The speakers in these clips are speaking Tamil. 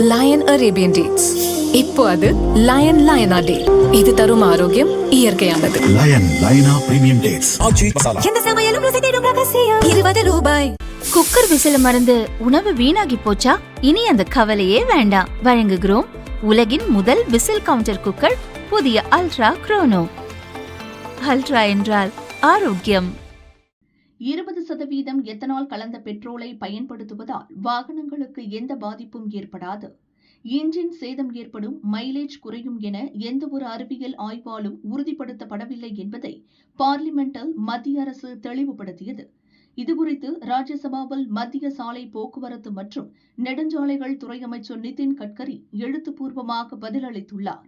Line Arabian dates. இப்போ அது லயன் லயனா டே. இது தரும் ஆரோக்கியம் இயற்கையானது. லயன் லயனா பிரீமியம் டேட்ஸ். எந்த சமையலும் ருசி தேடும் ரகசியம். ₹20. குக்கர் விசில மறந்து உணவு வீணாகி போச்சா? இனி அந்த கவலையே வேண்டாம். வழங்குகிறோம் உலகின் முதல் விசில் கவுண்டர் குக்கர், புதிய அல்ட்ரா குரோனோ. அல்ட்ரா என்றால் ஆரோக்கியம். 20% எத்தனால் கலந்த பெட்ரோலை பயன்படுத்துவதால் வாகனங்களுக்கு எந்த பாதிப்பும் ஏற்படாது. இன்ஜின் சேதம் ஏற்படும், மைலேஜ் குறையும் என எந்தவொரு அறிவியல் ஆய்வாலும் உறுதிப்படுத்தப்படவில்லை என்பதை பார்லிமெண்டில் மத்திய அரசு தெளிவுபடுத்தியது. இதுகுறித்து ராஜ்யசபாவில் மத்திய சாலை போக்குவரத்து மற்றும் நெடுஞ்சாலைகள் துறை அமைச்சர் நிதின் கட்கரி எழுத்துப்பூர்வமாக பதிலளித்துள்ளார்.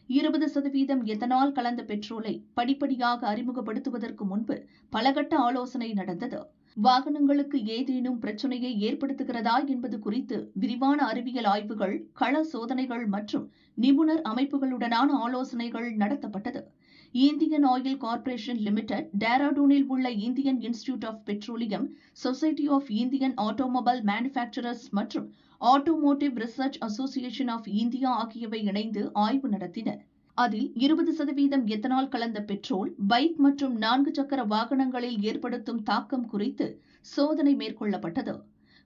20% எத்தனால் கலந்த பெட்ரோலை படிப்படியாக அறிமுகப்படுத்துவதற்கு முன்பு பலகட்ட ஆலோசனை நடந்தது. வாகனங்களுக்கு ஏதேனும் பிரச்சனையை ஏற்படுத்துகிறதா என்பது குறித்து விரிவான அறிவியல் ஆய்வுகள், கள சோதனைகள் மற்றும் நிபுணர் அமைப்புகளுடனான ஆலோசனைகள் நடத்தப்பட்டது. இந்தியன் ஆயில் கார்ப்பரேஷன் லிமிடெட், டேராடூனில் உள்ள Indian institute of petroleum, society of Indian automobile manufacturers மற்றும் automotive research association of India ஆகியவை இணைந்து ஆய்வு நடத்தின. அதில் 20% எத்தனால் கலந்த பெட்ரோல் பைக் மற்றும் 4 சக்கர வாகனங்களில் ஏற்படுத்தும் தாக்கம் குறித்து சோதனை மேற்கொள்ளப்பட்டது.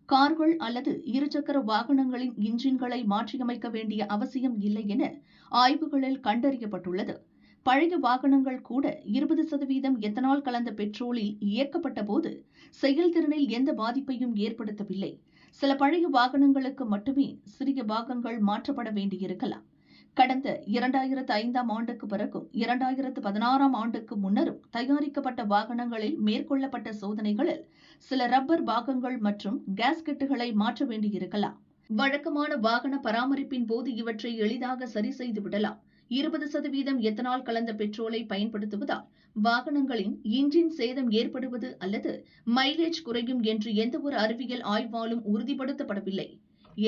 கார்கள் அல்லது 2 சக்கர வாகனங்களின் இன்ஜின்களை மாற்றியமைக்க வேண்டிய அவசியம் இல்லை என ஆய்வுகளில் கண்டறியப்பட்டுள்ளது. பழைய வாகனங்கள் கூட 20% எத்தனால் கலந்த பெட்ரோலில் இயக்கப்பட்ட போது செயல்திறனில் எந்த பாதிப்பையும் ஏற்படுத்தவில்லை. சில பழைய வாகனங்களுக்கு மட்டுமே சிறிய பாகங்கள் மாற்றப்பட வேண்டியிருக்கலாம். கடந்த 2005ஆம் ஆண்டுக்கு பிறகும் 2016ஆம் ஆண்டுக்கு முன்னரும் தயாரிக்கப்பட்ட வாகனங்களில் மேற்கொள்ளப்பட்ட சோதனைகளில் சில ரப்பர் பாகங்கள் மற்றும் கேஸ்கெட்டுகளை மாற்ற வேண்டியிருக்கலாம். வழக்கமான வாகன பராமரிப்பின் போது இவற்றை எளிதாக சரி செய்து விடலாம். 20% எத்தனால் கலந்த பெட்ரோலை பயன்படுத்துவதால் வாகனங்களின் இன்ஜின் சேதம் ஏற்படுவது அல்லது மைலேஜ் குறையும் என்று எந்தவொரு அறிவியல் ஆய்வாலும் உறுதிப்படுத்தப்படவில்லை.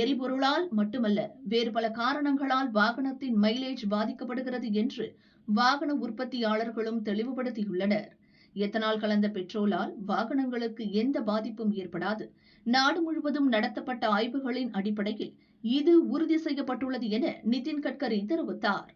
எரிபொருளால் மட்டுமல்ல, வேறு பல காரணங்களால் வாகனத்தின் மைலேஜ் பாதிக்கப்படுகிறது என்று வாகன உற்பத்தியாளர்களும் தெளிவுபடுத்தியுள்ளனர். எத்தனால் கலந்த பெட்ரோலால் வாகனங்களுக்கு எந்த பாதிப்பும் ஏற்படாது. நாடு முழுவதும் நடத்தப்பட்ட ஆய்வுகளின் அடிப்படையில் இது உறுதி செய்யப்பட்டுள்ளது என நிதின் கட்கரி தெரிவித்தார்.